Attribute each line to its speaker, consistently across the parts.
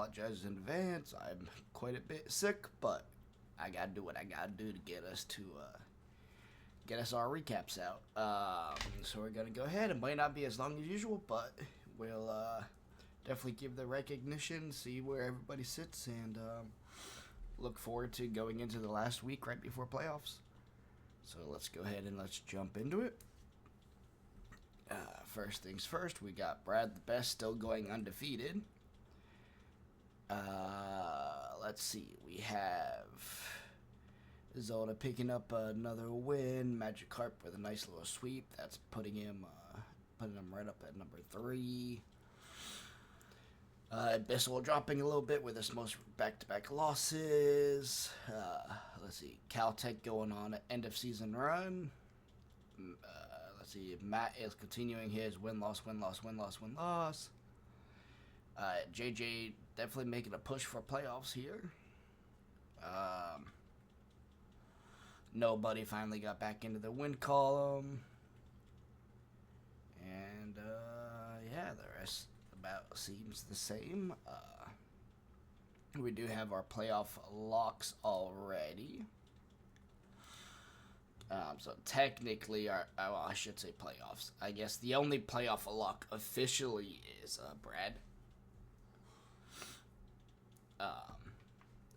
Speaker 1: apologize in advance. I'm quite a bit sick, but I gotta do what I gotta do to get us our recaps out. So we're gonna go ahead. It might not be as long as usual, but we'll definitely give the recognition, see where everybody sits, and look forward to going into the last week right before playoffs. So let's go ahead and let's jump into it. First things first, we got Brad the Best still going undefeated. Let's see, we have Zelda picking up another win. Magikarp with a nice little sweep. That's putting him right up at number 3. Bissell dropping a little bit with his most back-to-back losses. Let's see, Caltech going on an end-of-season run. Let's see, Matt is continuing his win-loss. JJ definitely making a push for playoffs here. Nobody finally got back into the win column. And, yeah, the rest about seems the same. We do have our playoff locks already. So technically, I should say playoffs. I guess the only playoff lock officially is Brad.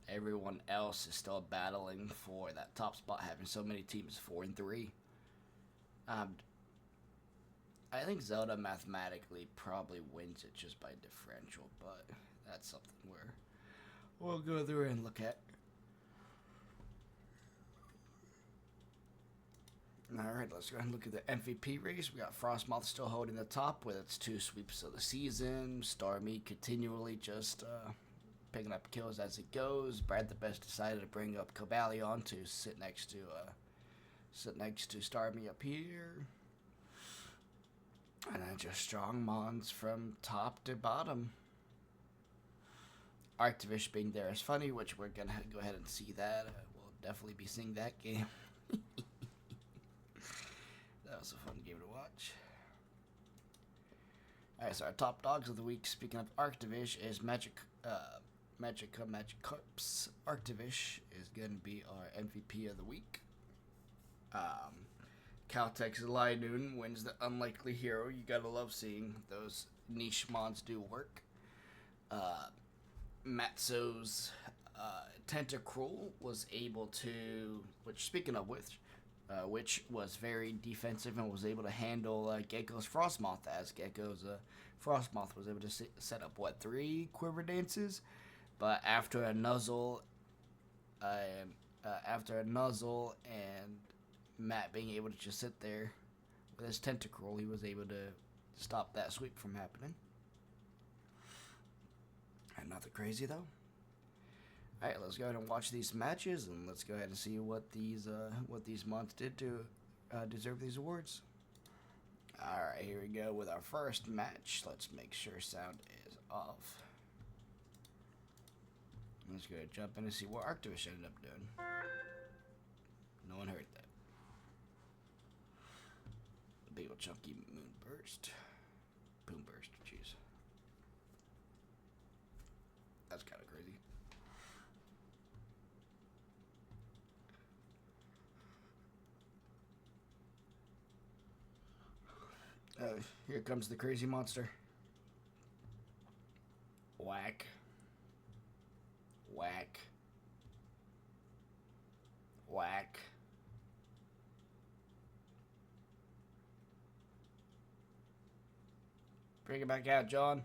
Speaker 1: Everyone else is still battling for that top spot, having so many teams 4 and 3. I think Zelda mathematically probably wins it just by differential, but that's something we'll go through and look at. Alright, let's go ahead and look at the MVP race. We got Frostmoth still holding the top with its 2 sweeps of the season. Starmie continually just picking up kills as it goes. Brad the Best decided to bring up Cobalion to sit next to Starmie up here. And then just strong mons from top to bottom. Arctivish being there is funny, which we're going to go ahead and see that. We'll definitely be seeing that game. That was a fun game to watch. Alright, so our top dogs of the week, speaking of Arctivish, is Magikarp's Arctivish is going to be our MVP of the week. Caltech's Linoon wins the unlikely hero. You gotta love seeing those niche mons do work. Matzo's Tentacruel was able to, which was very defensive and was able to handle Gecko's Frostmoth, as Gecko's Frostmoth was able to set up 3 Quiver Dances, but after a nuzzle and Matt being able to just sit there with his Tentacruel, he was able to stop that sweep from happening. And nothing crazy though. Alright, let's go ahead and watch these matches, and let's go ahead and see what these mons did to deserve these awards. Alright, here we go with our first match. Let's make sure sound is off. Let's go ahead and jump in and see what Arctivish ended up doing. No one heard that. Big old chunky Moonburst. Boomburst, jeez. That's kind of crazy. Here comes the crazy monster. Whack. Whack. Whack. Bring it back out, John.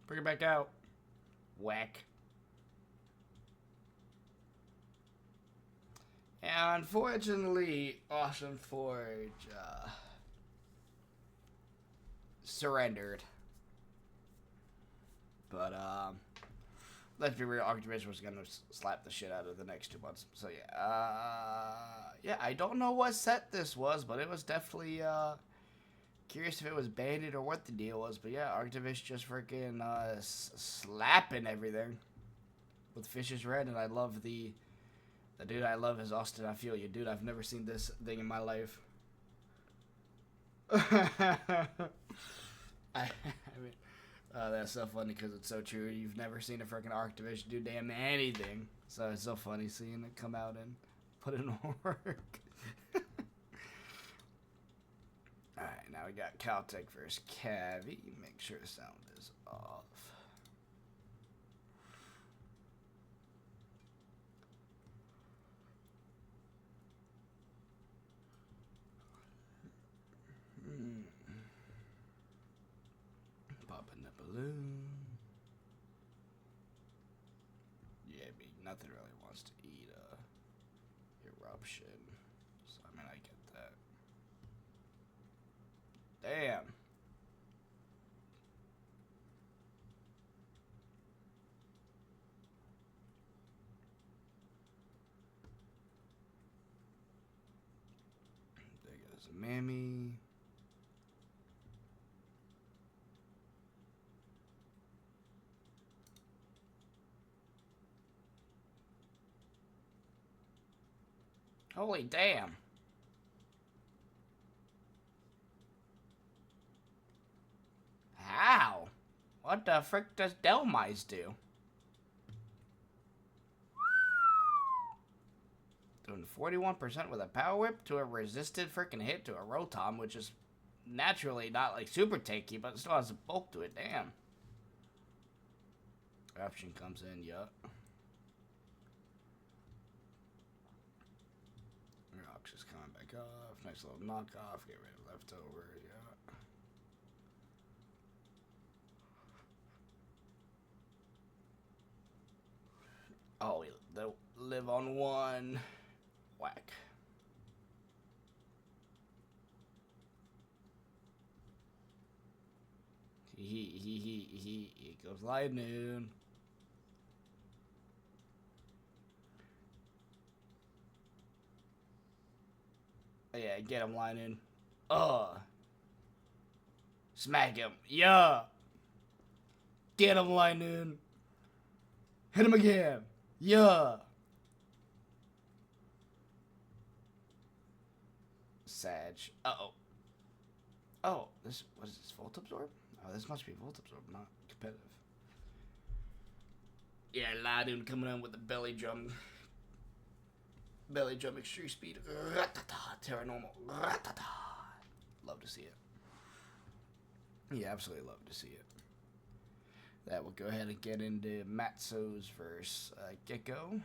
Speaker 1: Bring it back out. Whack. And unfortunately, Awesome Forge surrendered. But let's be real, Arctivish was gonna slap the shit out of the next 2 months. So yeah, I don't know what set this was, but it was definitely curious if it was baited or what the deal was. But yeah, Arctivish just freaking slapping everything with Fish's Red, and I love the dude I love is Austin. I feel you, dude. I've never seen this thing in my life. I mean, That's so funny because it's so true. You've never seen a freaking Archdivision do damn anything. So it's so funny seeing it come out and put in work. Alright, now we got Caltech versus Cavi. Make sure the sound is off. Popping the balloon. Yeah, but nothing really wants to eat eruption. So I mean I get that. Damn. There goes Mammy. Holy damn. How? What the frick does Delmise do? Doing 41% with a power whip to a resisted frickin' hit to a Rotom, which is naturally not like super tanky, but it still has a bulk to it. Damn. Option comes in, yup. Rock's just coming back off. Nice little knockoff. Get rid of leftover, yeah. Oh, they'll live on one. Whack. He goes lightning. Yeah, get him lightning. Smack him. Yeah. Get him lightning. Hit him again. Yeah. Sag. Uh-oh. Oh, this, what is this, Volt Absorb? Oh, this must be Volt Absorb, not competitive. Yeah, Ladun coming in with the belly drum. Belly drum extreme speed. Terra normal. Love to see it. Yeah, absolutely love to see it. That will go ahead and get into Matzo's versus Gecko.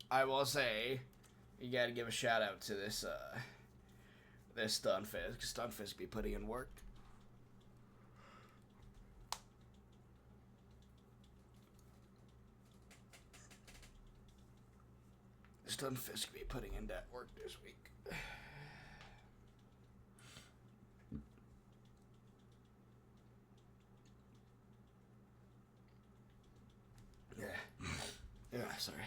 Speaker 1: I will say, you gotta give a shout out to this Stunfisk. Stunfisk be putting in work. Stunfisk be putting in that work this week. Yeah, sorry.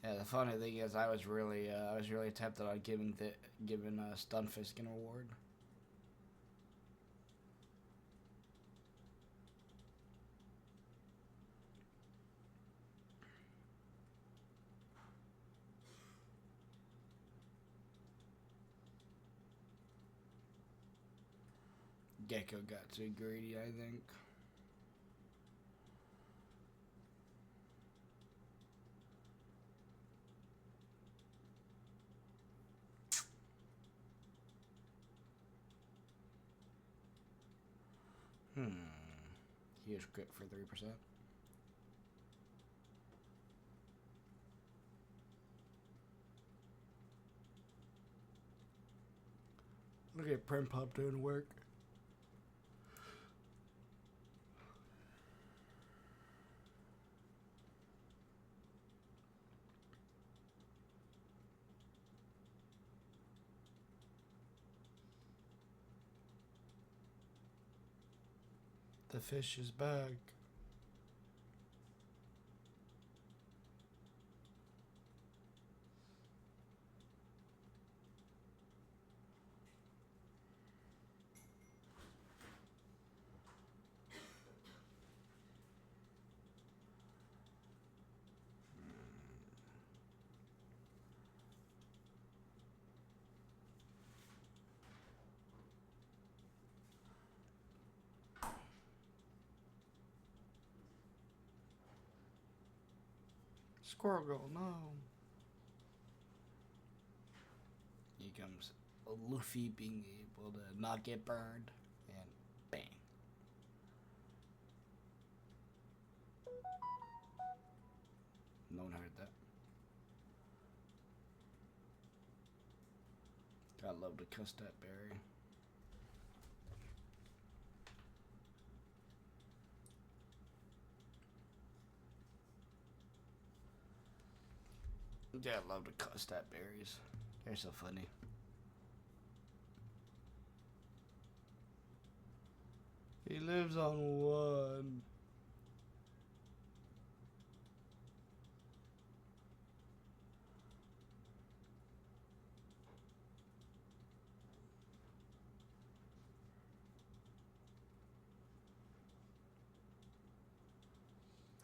Speaker 1: Yeah, the funny thing is, I was really tempted on giving Stunfisk an award. Gecko got too greedy, I think. Huge crit for 3%. Look at Prim Pop doing work. The fish is back. Squirrel Girl, no. Here comes Luffy being able to not get burned, and bang. No one heard that. I love to cuss that berry. Yeah, I love to cuss that berries. They're so funny. He lives on one.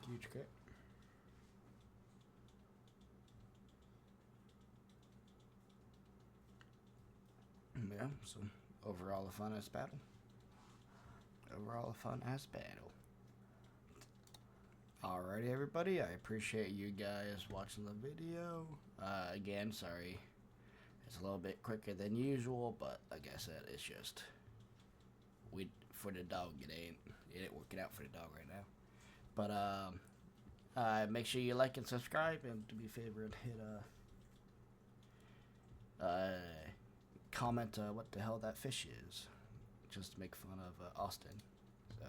Speaker 1: Huge crit. Yeah, so overall a fun ass battle. Overall a fun ass battle. Alrighty, everybody. I appreciate you guys watching the video. Again, sorry. It's a little bit quicker than usual, but like I said, it's just for the dog. It ain't working out for the dog right now. But make sure you like and subscribe, and do me a favor and hit comment what the hell that fish is, just to make fun of Austin. So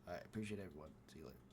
Speaker 1: I appreciate everyone. See you later.